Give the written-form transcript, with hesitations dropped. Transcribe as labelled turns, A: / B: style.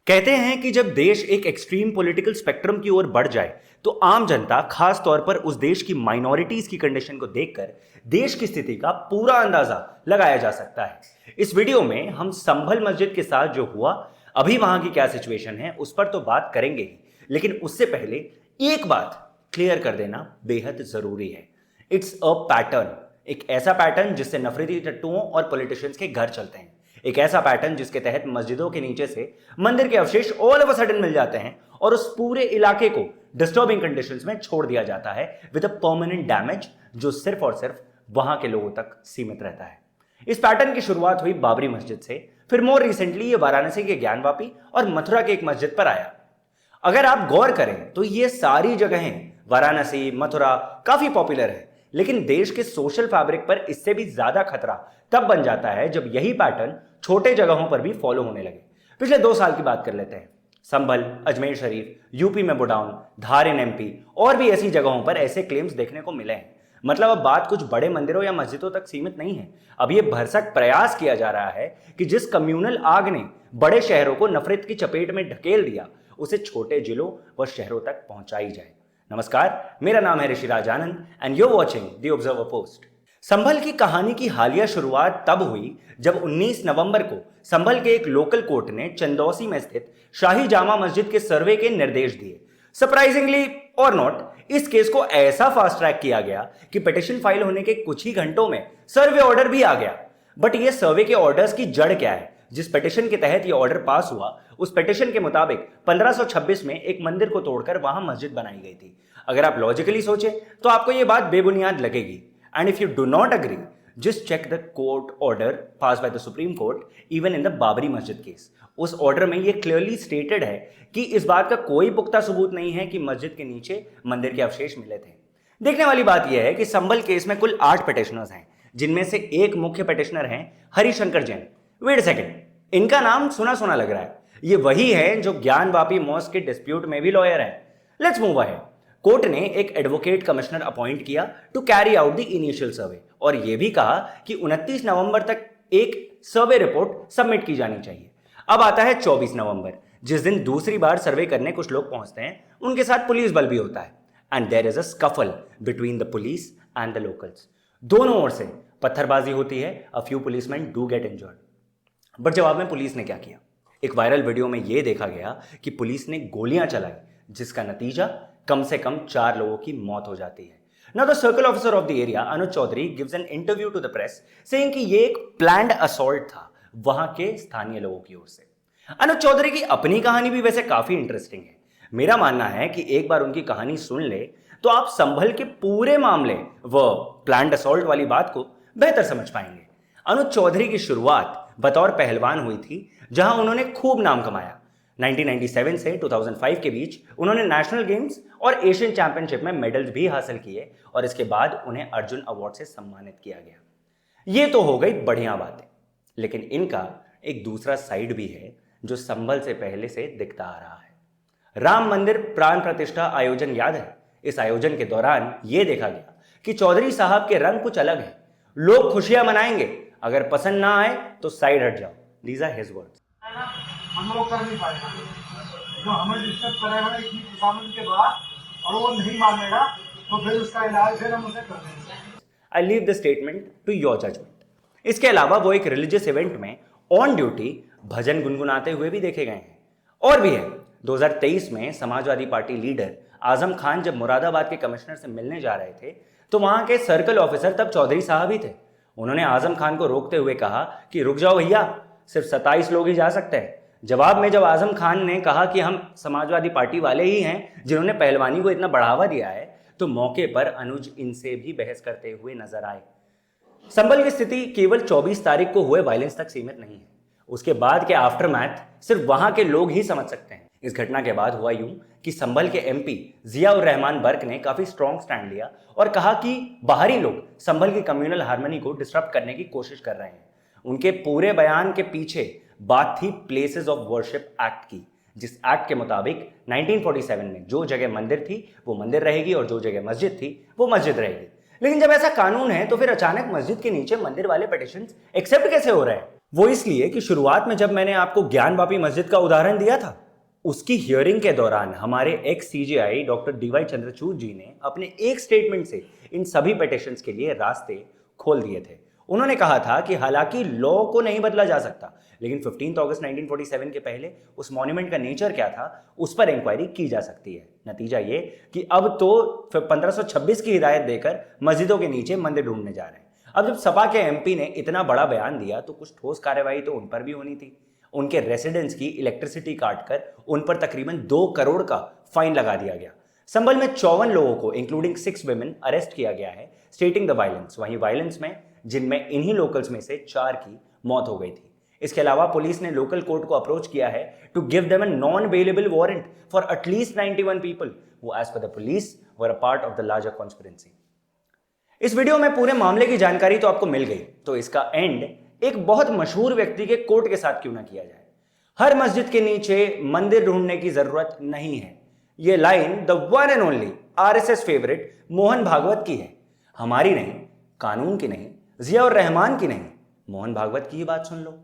A: कहते हैं कि जब देश एक एक्सट्रीम पॉलिटिकल स्पेक्ट्रम की ओर बढ़ जाए तो आम जनता, खास तौर पर उस देश की माइनॉरिटीज की कंडीशन को देखकर देश की स्थिति का पूरा अंदाजा लगाया जा सकता है। इस वीडियो में हम संभल मस्जिद के साथ जो हुआ, अभी वहां की क्या सिचुएशन है, उस पर तो बात करेंगे ही, लेकिन उससे पहले एक बात क्लियर कर देना बेहद जरूरी है। इट्स अ पैटर्न, एक ऐसा पैटर्न जिससे नफरती टट्टुओं और पॉलिटिशियंस के घर चलते हैं। एक ऐसा पैटर्न जिसके तहत मस्जिदों के नीचे से मंदिर के अवशेष ऑल ऑफ अ सडन मिल जाते हैं और उस पूरे इलाके को डिस्टर्बिंग कंडीशंस में छोड़ दिया जाता है विद अ परमानेंट डैमेज जो सिर्फ और सिर्फ वहां के लोगों तक सीमित रहता है। इस पैटर्न की शुरुआत हुई बाबरी मस्जिद से, फिर मोर रिसेंटली ये वाराणसी के ज्ञानवापी और मथुरा के एक मस्जिद पर आया। अगर आप गौर करें तो ये सारी जगहें, वाराणसी, मथुरा, काफी पॉपुलर है, लेकिन देश के सोशल फैब्रिक पर इससे भी ज्यादा खतरा तब बन जाता है जब यही पैटर्न छोटे जगहों पर भी फॉलो होने लगे। पिछले 2 साल की बात कर लेते हैं। संभल, अजमेर शरीफ, यूपी में बुडाउन, धार इन एमपी और भी ऐसी जगहों पर ऐसे क्लेम्स देखने को मिले हैं। मतलब अब बात कुछ बड़े मंदिरों या मस्जिदों तक सीमित नहीं है। अब यह भरसक प्रयास किया जा रहा है कि जिस कम्युनल आग ने बड़े शहरों को नफरत की चपेट में ढकेल दिया, उसे छोटे जिलों व शहरों तक पहुंचाई जाए। नमस्कार, मेरा नाम है Rishiraj Anand and you watching the Observer Post. Sambhal की कहानी की हालिया शुरुआत तब हुई जब 19 नवंबर को संभल के एक लोकल कोर्ट ने चंदौसी में स्थित शाही जामा मस्जिद के सर्वे के निर्देश दिए। सरप्राइजिंगली और नॉट, इस केस को ऐसा फास्ट ट्रैक किया गया कि पिटीशन फाइल होने के कुछ ही घंटों में सर्वे ऑर्डर भी आ गया। बट ये सर्वे के ऑर्डर्स की जड़ क्या है? जिस पिटीशन के तहत ये ऑर्डर पास हुआ, उस पिटीशन के मुताबिक 1526 में एक मंदिर को तोड़कर वहां मस्जिद बनाई गई थी। अगर आप लॉजिकली सोचें तो आपको यह बात बेबुनियाद लगेगी। And if you do not agree, just check the court order passed by the Supreme Court even in the Babri मस्जिद केस। उस ऑर्डर में यह क्लियरली स्टेटेड है कि इस बात का कोई पुख्ता सबूत नहीं है कि मस्जिद के नीचे मंदिर के अवशेष मिले थे। देखने वाली बात यह है कि संभल केस में कुल 8 पिटिशनर्स हैं, जिनमें से एक मुख्य पिटिशनर हैं हरिशंकर जैन। वेट सेकंड, इनका नाम सुना सुना लग रहा है। ये वही है जो ज्ञानवापी मॉस्क के डिस्प्यूट में भी लॉयर है। Let's move ahead. कोर्ट ने एक एडवोकेट कमिश्नर अपॉइंट किया to carry out the initial survey और यह भी कहा कि 29 नवंबर तक एक सर्वे रिपोर्ट सबमिट की जानी चाहिए। अब आता है 24 नवंबर, जिस दिन दूसरी बार सर्वे करने कुछ लोग पहुंचते हैं। उनके साथ पुलिस बल भी होता है and there is a scuffle between the police and the locals. दोनों ओर से पत्थरबाजी होती है। A few policeman do get injured. But जवाब में पुलिस ने क्या किया? एक वायरल वीडियो में यह देखा गया कि पुलिस ने गोलियां चलाई, जिसका नतीजा कम से कम 4 लोगों की मौत हो जाती है। Now the circle officer of the area, Anuj Chaudhary, gives an interview to the press saying कि ये एक planned assault था वहां के स्थानीय लोगों की ओर से। अनुज चौधरी की अपनी कहानी भी वैसे काफी इंटरेस्टिंग है। मेरा मानना है कि एक बार उनकी कहानी सुन ले तो आप संभल के पूरे मामले व प्लान्ड असॉल्ट वाली बात को बेहतर समझ पाएंगे। अनुज चौधरी की शुरुआत बतौर पहलवान हुई थी, जहां उन्होंने खूब नाम कमाया। 1997 से 2005 के बीच उन्होंने नेशनल गेम्स और एशियन चैंपियनशिप में मेडल्स भी हासिल किए और इसके बाद उन्हें अर्जुन अवार्ड से सम्मानित किया गया। ये तो हो गई बढ़िया बातें, लेकिन इनका एक दूसरा साइड भी है जो संभल से पहले से दिखता आ रहा है। राम मंदिर प्राण प्रतिष्ठा आयोजन याद है? इस आयोजन के दौरान यह देखा गया कि चौधरी साहब के रंग कुछ अलग है। लोग खुशियां मनाएंगे, अगर पसंद ना आए तो साइड हट जाओ। These are his words.
B: हम लोग कर नहीं पाएगा, जो हमें डिस्टर्ब करेगा इतनी किसानों के बाद और वो नहीं मानेगा तो फिर उसका इलाज फिर हम उसे कर देंगे।
A: I leave the statement to your judgement. इसके अलावा वो एक रिलीजियस इवेंट में ऑन ड्यूटी भजन गुनगुनाते हुए भी देखे गए हैं। और भी है, 2023 में समाजवादी पार्टी लीडर आजम खान जब मुरादाबाद के कमिश्नर से मिलने जा रहे थे तो वहां के सर्कल ऑफिसर तब चौधरी साहब ही थे। उन्होंने आजम खान को रोकते हुए कहा कि रुक जाओ भैया, सिर्फ 27 लोग ही जा सकते हैं। जवाब में जब आजम खान ने कहा कि हम समाजवादी पार्टी वाले ही हैं जिन्होंने पहलवानी को इतना बढ़ावा दिया है, तो मौके पर अनुज इनसे भी बहस करते हुए नजर आए। संभल की स्थिति केवल 24 तारीख को हुए वायलेंस तक सीमित नहीं है। उसके बाद के आफ्टरमैथ सिर्फ वहां के लोग ही समझ सकते हैं। इस घटना के बाद हुआ यूं कि संभल के एमपी जियाउर रहमान बर्क ने काफी स्ट्रॉन्ग स्टैंड लिया और कहा कि बाहरी लोग संभल की कम्युनल हार्मनी को डिस्टर्ब करने की कोशिश कर रहे हैं। उनके पूरे बयान के पीछे बात थी प्लेसेस ऑफ वर्शिप एक्ट की, जिस एक्ट के मुताबिक 1947 में जो जगह मंदिर थी वो मंदिर रहेगी और जो जगह मस्जिद थी वो मस्जिद रहेगी। लेकिन जब ऐसा कानून है तो फिर अचानक मस्जिद के नीचे मंदिर वाले पिटिशंस एक्सेप्ट कैसे हो रहे हैं? वो इसलिए कि शुरुआत में जब मैंने आपको ज्ञानवापी मस्जिद का उदाहरण दिया था, उसकी हियरिंग के दौरान हमारे ex CJI doctor D Y Chandrachud ji ने अपने एक स्टेटमेंट से इन सभी पिटिशंस के लिए रास्ते खोल दिए थे। उन्होंने कहा था कि हालांकि लॉ को नहीं बदला जा सकता, लेकिन 15 अगस्त 1947 के पहले उस मॉन्यूमेंट का नेचर क्या था उस पर इंक्वायरी की जा सकती है। नतीजा ये कि अब तो 1526 की हिदायत देकर मस्जिदों के नीचे मंदिर ढूंढने जा रहे हैं। अब जब सपा के एमपी ने इतना बड़ा बयान दिया तो कुछ ठोस कार्यवाही तो उन पर भी होनी थी। उनके रेसिडेंट्स की इलेक्ट्रिसिटी काटकर उन पर तकरीबन 2 करोड़ का फाइन लगा दिया गया। संभल में 54 लोगों को इंक्लूडिंग 6 वुमेन अरेस्ट किया गया है स्टेटिंग द वायलेंस। वहीं वायलेंस में जिनमें इन्हीं लोकल्स में से 4 की मौत हो गई थी। इसके अलावा पुलिस ने लोकल कोर्ट को अप्रोच किया है to give them a non bailable warrant for at least 91 people who as per the police were a part of the larger conspiracy. इस वीडियो में पूरे मामले की जानकारी तो आपको मिल गई, तो इसका एंड एक बहुत मशहूर व्यक्ति के कोट के साथ क्यों ना किया जाए। हर मस्जिद के नीचे मंदिर ढूंढने की जरूरत नहीं है। यह line the one and only RSS favourite Mohan Bhagwat की है, हमारी नहीं, कानून की नहीं, जिया और रहमान की नहीं, मोहन भागवत की ही बात सुन लो।